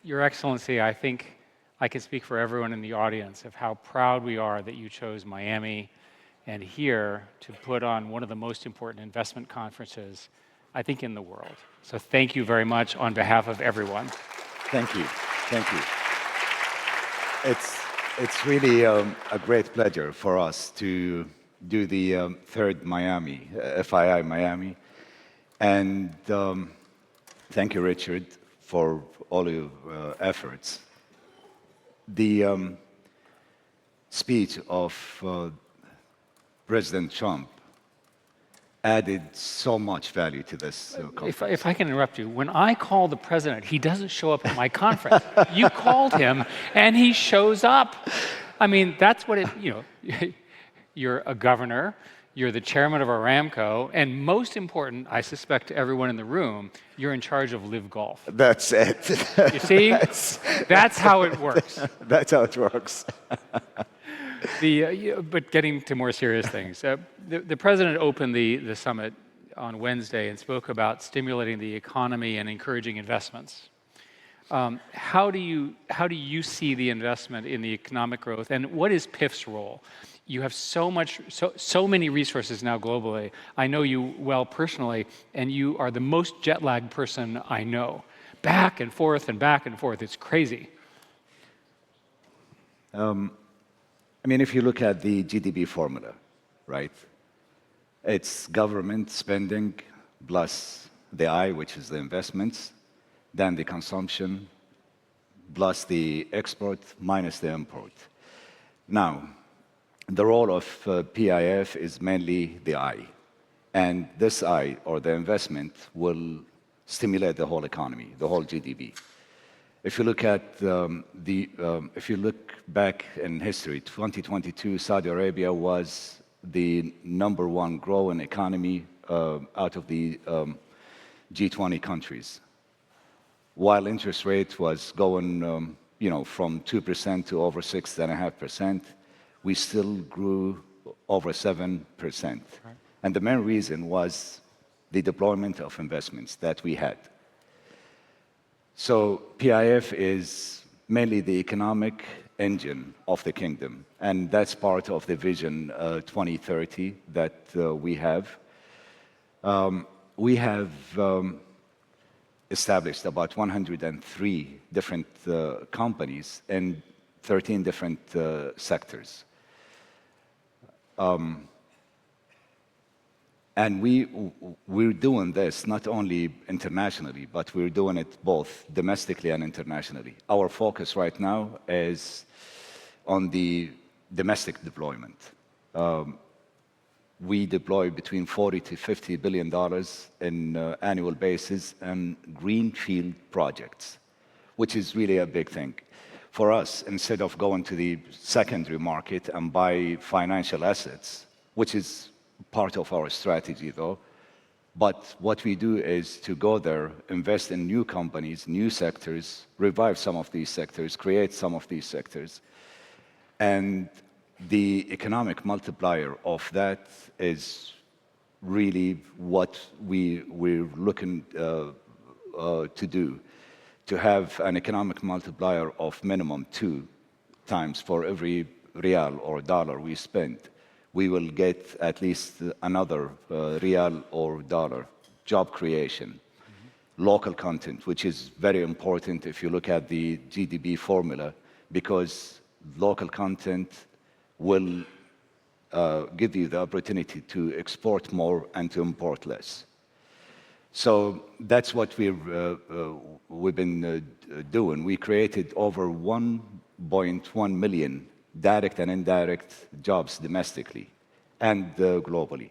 Your Excellency, I think I can speak for everyone in the audience of how proud we are that you chose Miami and here to put on one of the most important investment conferences, I think, in the world. So thank you very much on behalf of everyone. Thank you. Thank you. It's really a great pleasure for us to do the third Miami, FII Miami. And thank you, Richard, for all your efforts. The speech of President Trump added so much value to this conference. If I can interrupt you, when I call the president, he doesn't show up at my conference. You called him, and he shows up. I mean, that's what it, you're a governor, you're the chairman of Aramco, and most important, I suspect to everyone in the room, you're in charge of Live Golf. That's it. You see? That's how it works. That's how it works. But getting to more serious things, the president opened the summit on Wednesday and spoke about stimulating the economy and encouraging investments. How do you see the investment in the economic growth, and what is PIF's role? You have so many resources now globally. I know you well personally, and you are the most jet-lagged person I know. Back and forth and back and forth. It's crazy. I mean, if you look at the GDP formula, right? It's government spending plus the I, which is the investments, then the consumption, plus the export minus the import. Now, the role of PIF is mainly the I. And this I, or the investment, will stimulate the whole economy, the whole GDP. If you look at if you look back in history, 2022, Saudi Arabia was the #1 growing economy out of the G20 countries. While interest rate was going, from 2% to over 6.5%, we still grew over 7%. Right. And the main reason was the deployment of investments that we had. So PIF is mainly the economic engine of the kingdom, and that's part of the Vision 2030 that we have. We have established about 103 different companies in 13 different sectors. And we're doing this not only internationally, but we're doing it both domestically and internationally. Our focus right now is on the domestic deployment. We deploy between $40 to $50 billion in annual basis in greenfield projects, which is really a big thing. For us, instead of going to the secondary market and buy financial assets, which is part of our strategy though, but what we do is to go there, invest in new companies, new sectors, revive some of these sectors, create some of these sectors. And the economic multiplier of that is really what we're looking to do, to have an economic multiplier of minimum 2 times for every real or dollar we spend. We will get at least another real or dollar job creation. Local content, which is very important if you look at the GDP formula, because local content will give you the opportunity to export more and to import less. So that's what we've been doing. We created over 1.1 million direct and indirect jobs domestically and globally.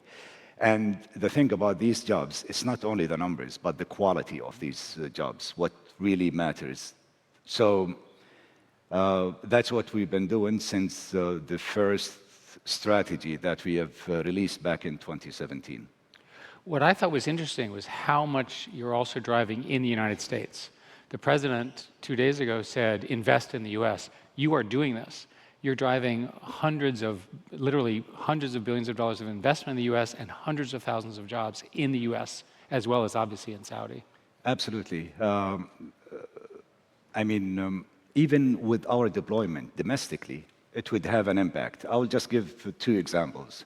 And the thing about these jobs, it's not only the numbers, but the quality of these jobs, what really matters. So that's what we've been doing since the first strategy that we have released back in 2017. What I thought was interesting was how much you're also driving in the United States. The president 2 days ago said, invest in the US. You are doing this. You're driving literally hundreds of billions of dollars of investment in the US and hundreds of thousands of jobs in the US, as well as obviously in Saudi. Absolutely. Even with our deployment domestically, it would have an impact. I will just give two examples.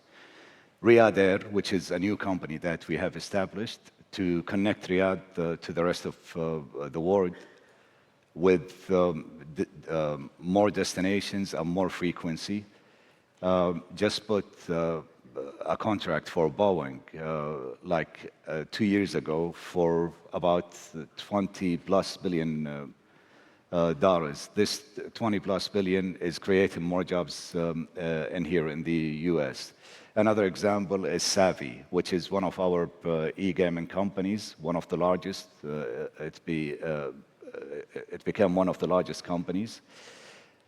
Riyadh Air, which is a new company that we have established to connect Riyadh to the rest of the world with more destinations and more frequency, just put a contract for Boeing 2 years ago for about 20 plus billion dollars. This 20 plus billion is creating more jobs in here in the US. Another example is Savvy, which is one of our e-gaming companies, one of the largest. It became one of the largest companies.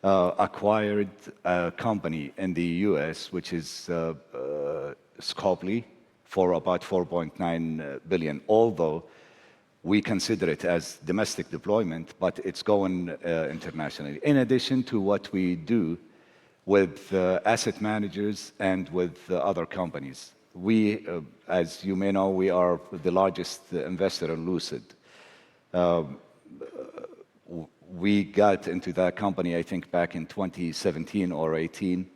Acquired a company in the US, which is Scopely, for about 4.9 billion, although we consider it as domestic deployment, but it's going internationally. In addition to what we do with asset managers and with other companies. We, as you may know, we are the largest investor in Lucid. We got into that company, I think, back in 2017 or 18,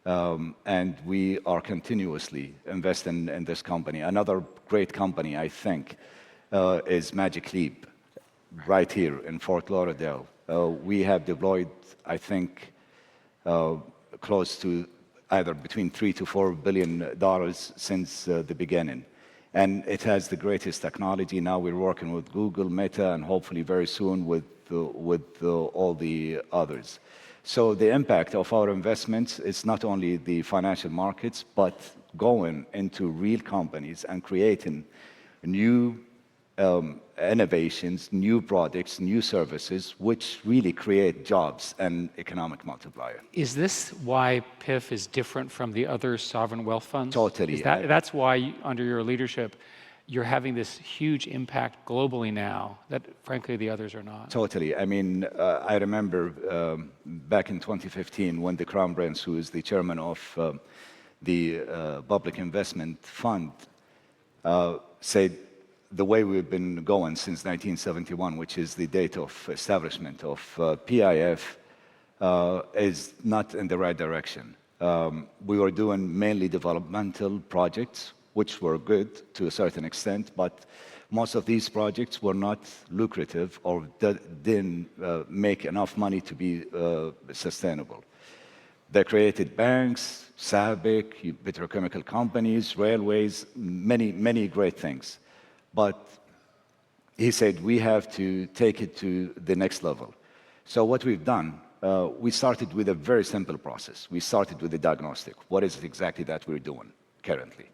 and we are continuously investing in this company. Another great company, I think, is Magic Leap, right here in Fort Lauderdale. We have deployed, I think, close to either between $3 to $4 billion since the beginning. And it has the greatest technology. Now we're working with Google, Meta, and hopefully very soon with all the others. So the impact of our investments is not only the financial markets, but going into real companies and creating new innovations, new products, new services, which really create jobs and economic multiplier. Is this why PIF is different from the other sovereign wealth funds? Totally. That's why, under your leadership, you're having this huge impact globally now that, frankly, the others are not. Totally. I remember back in 2015 when the Crown Prince, who is the chairman of the Public Investment Fund, said the way we've been going since 1971, which is the date of establishment of PIF, is not in the right direction. We were doing mainly developmental projects, which were good to a certain extent, but most of these projects were not lucrative or didn't make enough money to be sustainable. They created banks, SABIC, petrochemical companies, railways, many great things. But he said, we have to take it to the next level. So what we've done, we started with a very simple process. We started with the diagnostic. What is it exactly that we're doing currently?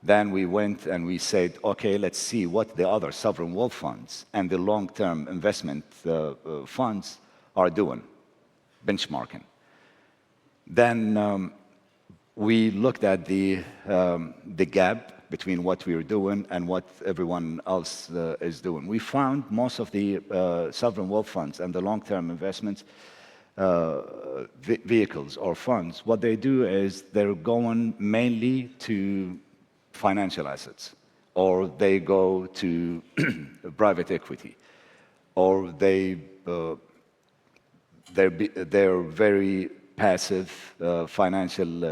Then we went and we said, okay, let's see what the other sovereign wealth funds and the long-term investment funds are doing, benchmarking. Then we looked at the gap between what we were doing and what everyone else is doing. We found most of the sovereign wealth funds and the long-term investments vehicles or funds, what they do is they're going mainly to financial assets, or they go to private equity, or they're very passive financial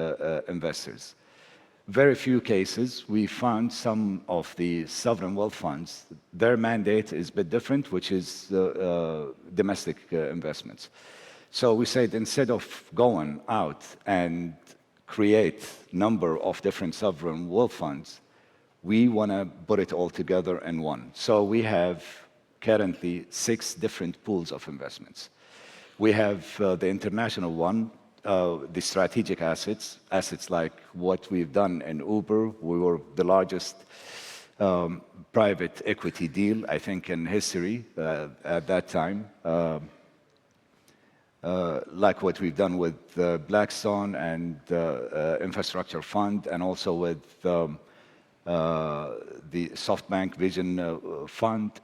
investors. Very few cases, we found some of the sovereign wealth funds, their mandate is a bit different, which is domestic investments. So we said, instead of going out and create number of different sovereign wealth funds, we want to put it all together in one. So we have currently 6 different pools of investments. We have the international one, the strategic assets like what we've done in Uber. We were the largest private equity deal, I think, in history at that time. Like what we've done with Blackstone and Infrastructure Fund, and also with the SoftBank Vision Fund.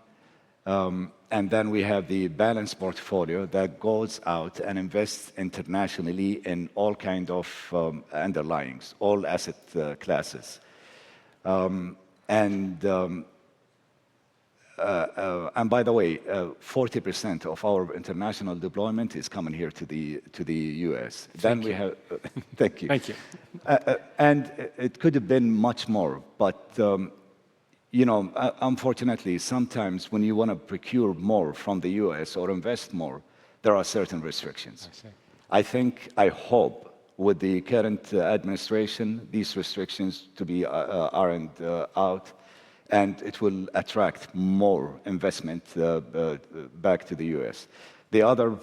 And then we have the balanced portfolio that goes out and invests internationally in all kind of underlyings, all asset classes. and by the way, 40% of our international deployment is coming here to the U.S. Then we have, thank you. Thank you. And it could have been much more, but you know, unfortunately, sometimes when you want to procure more from the U.S. or invest more, there are certain restrictions. I hope with the current administration, these restrictions to be ironed out, and it will attract more investment back to the U.S. The other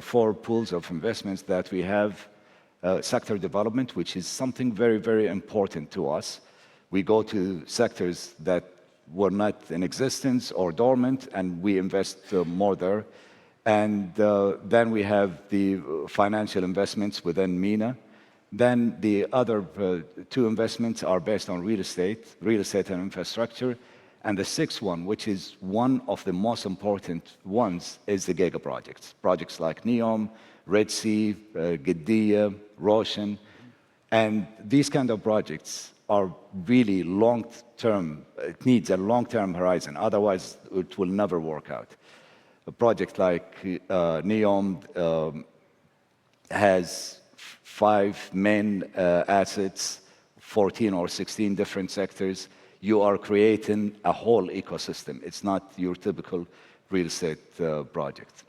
four pools of investments that we have, sector development, which is something very, very important to us. We go to sectors that were not in existence or dormant, and we invest more there. And then we have the financial investments within MENA. Then the other two investments are based on real estate and infrastructure. And the sixth one, which is one of the most important ones, is the giga projects. Projects like NEOM, Red Sea, Qiddiya, Roshan. And these kind of projects are really long-term. It needs a long-term horizon. Otherwise, it will never work out. A project like NEOM has 5 main assets, 14 or 16 different sectors. You are creating a whole ecosystem. It's not your typical real estate project.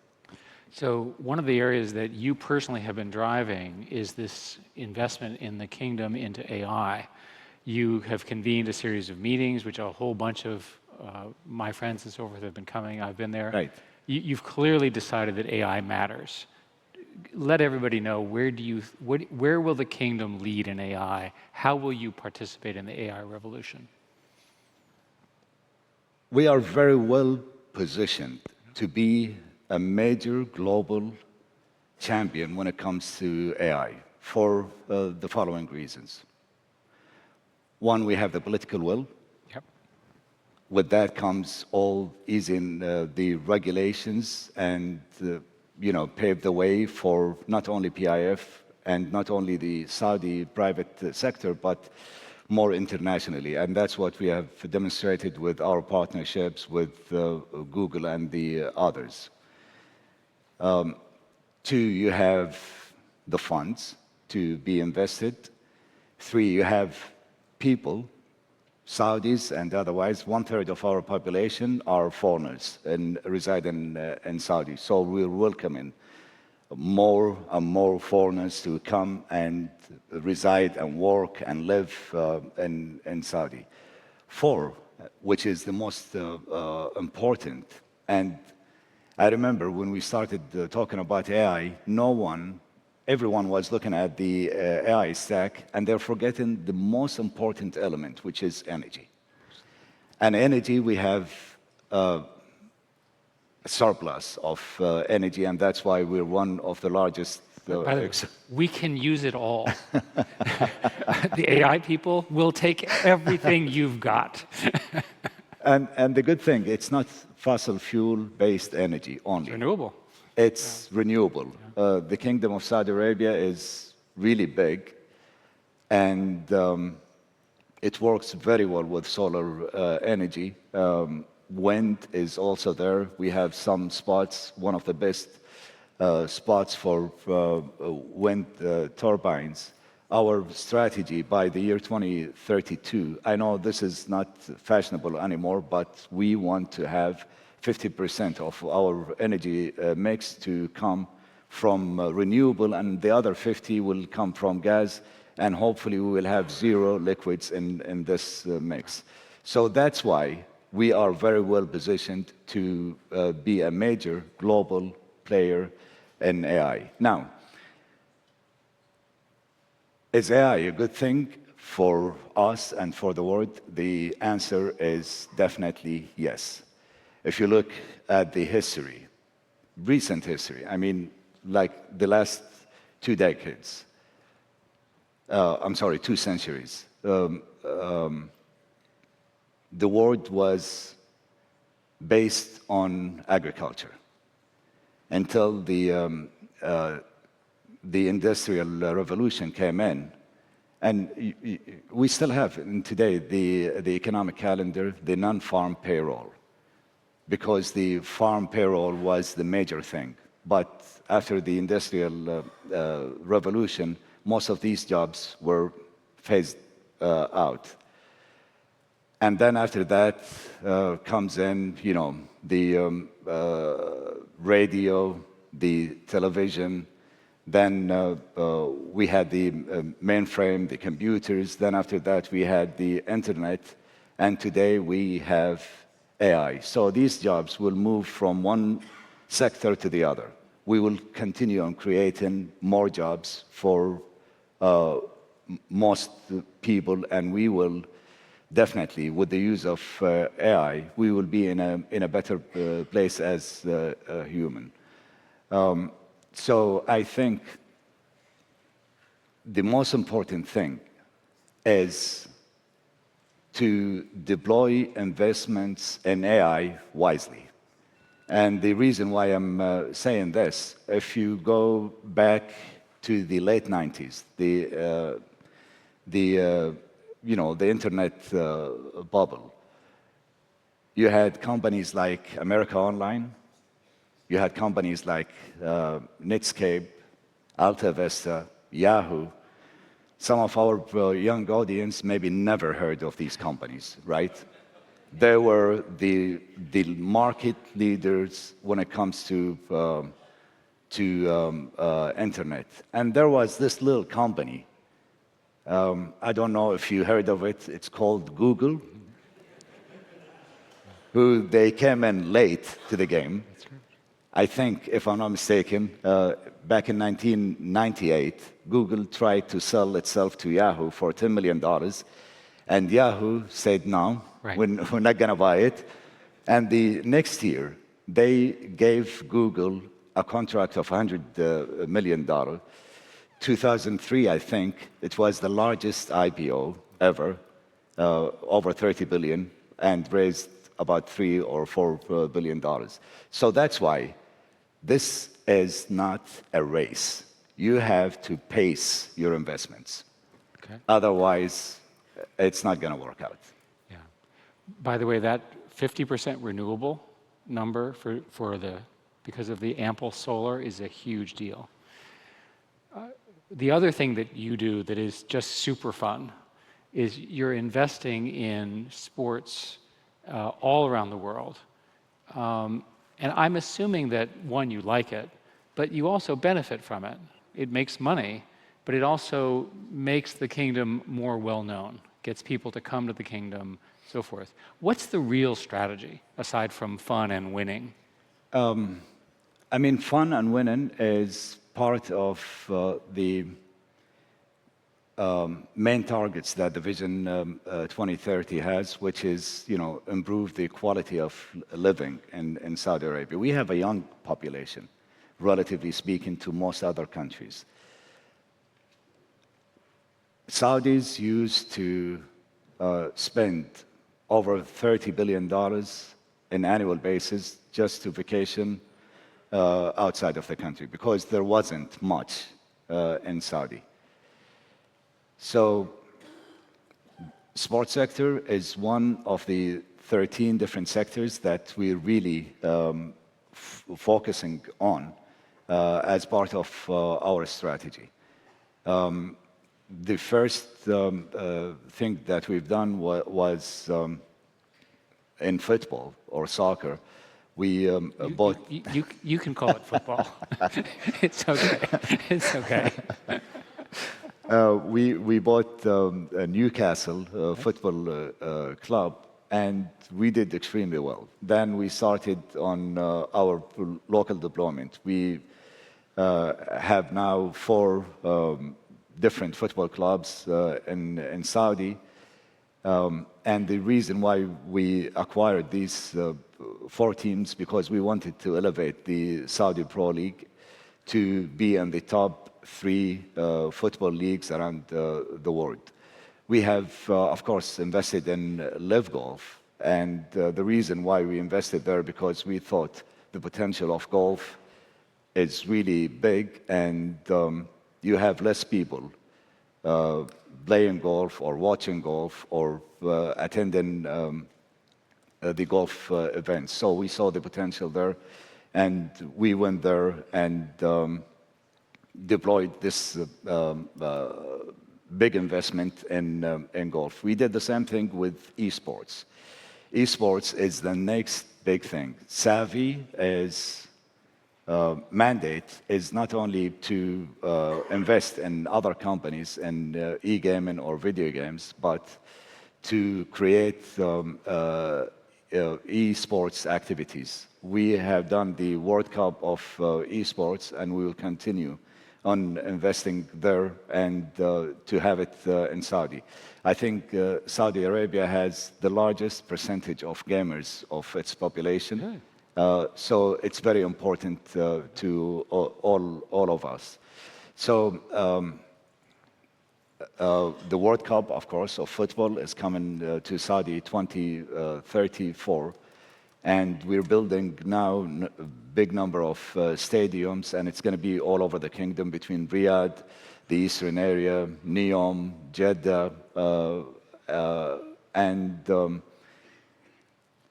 So one of the areas that you personally have been driving is this investment in the kingdom into AI. You have convened a series of meetings, which a whole bunch of my friends and so forth have been coming. I've been there. Right. You've clearly decided that AI matters. Let everybody know, where will the kingdom lead in AI? How will you participate in the AI revolution? We are very well positioned to be a major global champion when it comes to AI for the following reasons. One, we have the political will. Yep. With that comes all easing the regulations and you know, pave the way for not only PIF and not only the Saudi private sector, but more internationally. And that's what we have demonstrated with our partnerships with Google and the others. Two, you have the funds to be invested. Three, you have people, Saudis and otherwise. 1/3 of our population are foreigners and reside in Saudi. So we're welcoming more and more foreigners to come and reside and work and live in Saudi. Four, which is the most important, and I remember when we started talking about AI, everyone was looking at the AI stack, and they're forgetting the most important element, which is energy. And energy, we have a surplus of energy, and that's why we're one of the largest. By the way, we can use it all. The AI people will take everything you've got. And the good thing, it's not fossil fuel-based energy only. It's renewable. It's renewable. The Kingdom of Saudi Arabia is really big, and it works very well with solar energy. Wind is also there. We have some spots, one of the best spots for wind turbines. Our strategy by the year 2032, I know this is not fashionable anymore, but we want to have 50% of our energy mix to come from renewable, and the other 50 will come from gas, and hopefully we will have zero liquids in this mix. So that's why we are very well positioned to be a major global player in AI. Now, is AI a good thing for us and for the world? The answer is definitely yes. If you look at the history, recent history, I mean, like the last 2 decades, 2 centuries, the world was based on agriculture until the Industrial Revolution came in. And we still have, today, the economic calendar, the non-farm payroll. because the farm payroll was the major thing. But after the Industrial Revolution, most of these jobs were phased out. And then after that comes in, you know, the radio, the television. Then we had the mainframe, the computers. Then after that, we had the internet. And today we have AI. So these jobs will move from one sector to the other. We will continue on creating more jobs for most people, and we will definitely, with the use of AI, we will be in a better place as a human. So I think the most important thing is to deploy investments in AI wisely. And the reason why I'm saying this, if you go back to the late 90s, the internet bubble, you had companies like America Online, you had companies like Netscape, Alta Vista, Yahoo. Some of our young audience maybe never heard of these companies, right? They were the market leaders when it comes to internet. And there was this little company. I don't know if you heard of it. It's called Google, who they came in late to the game. I think, if I'm not mistaken, back in 1998, Google tried to sell itself to Yahoo for $10 million. And Yahoo said, no, right. we're not going to buy it. And the next year, they gave Google a contract of $100 million. 2003, I think, it was the largest IPO ever, over 30 billion, and raised about $3 or $4 billion. So that's why this is not a race. You have to pace your investments. Okay. Otherwise, it's not going to work out. Yeah. By the way, that 50% renewable number because of the ample solar is a huge deal. The other thing that you do that is just super fun is you're investing in sports all around the world. And I'm assuming that, one, you like it, but you also benefit from it. It makes money, but it also makes the kingdom more well-known, gets people to come to the kingdom, so forth. What's the real strategy, aside from fun and winning? I mean, fun and winning is part of the main targets that the Vision 2030 has, which is, you know, improve the quality of living in Saudi Arabia. We have a young population, relatively speaking, to most other countries. Saudis used to spend over $30 billion in annual basis just to vacation outside of the country because there wasn't much in Saudi. So sports sector is one of the 13 different sectors that we're really focusing on as part of our strategy. The first thing that we've done was in football or soccer. We bought... You can call it football. It's okay. It's okay. We bought a Newcastle football club, and we did extremely well. Then we started on our local deployment. We have now 4 different football clubs in Saudi. And the reason why we acquired these 4 teams, because we wanted to elevate the Saudi Pro League to be in the top 3 football leagues around the world. We have, of course, invested in Live Golf. And the reason why we invested there, because we thought the potential of golf is really big, and you have less people playing golf or watching golf or attending the golf events. So we saw the potential there, and we went there and deployed this big investment in golf. We did the same thing with esports. Esports is the next big thing. Savvy is mandate is not only to invest in other companies in e-gaming or video games, but to create esports activities. We have done the World Cup of esports, and we will continue on investing there and to have it in Saudi. I think Saudi Arabia has the largest percentage of gamers of its population. So it's very important to all of us. So the World Cup, of course, of football is coming to Saudi 2034. And we're building now a big number of stadiums, and it's going to be all over the kingdom between Riyadh, the eastern area, Neom, Jeddah, and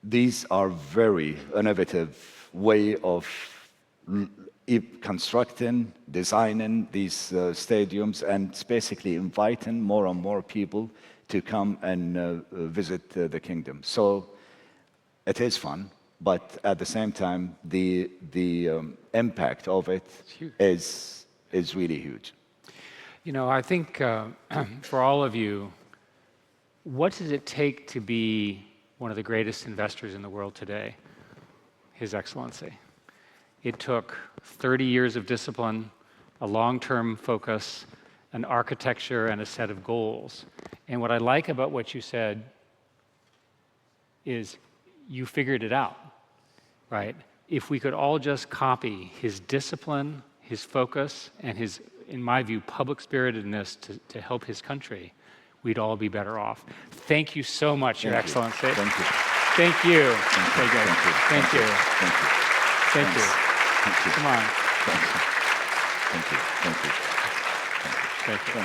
these are very innovative way of constructing, designing these stadiums, and it's basically inviting more and more people to come and visit the kingdom. So it is fun, but at the same time, the impact of it is really huge. You know, I think for all of you, what does it take to be one of the greatest investors in the world today? His Excellency. It took 30 years of discipline, a long-term focus, an architecture, and a set of goals. And what I like about what you said is you figured it out, right? If we could all just copy his discipline, his focus, and his, in my view, public spiritedness to help his country, we'd all be better off. Thank you so much, Your Excellency. Thank you. Thank you. Thank you. Thank you. Thank you. Come on. Thank you. Thank you. Thank you.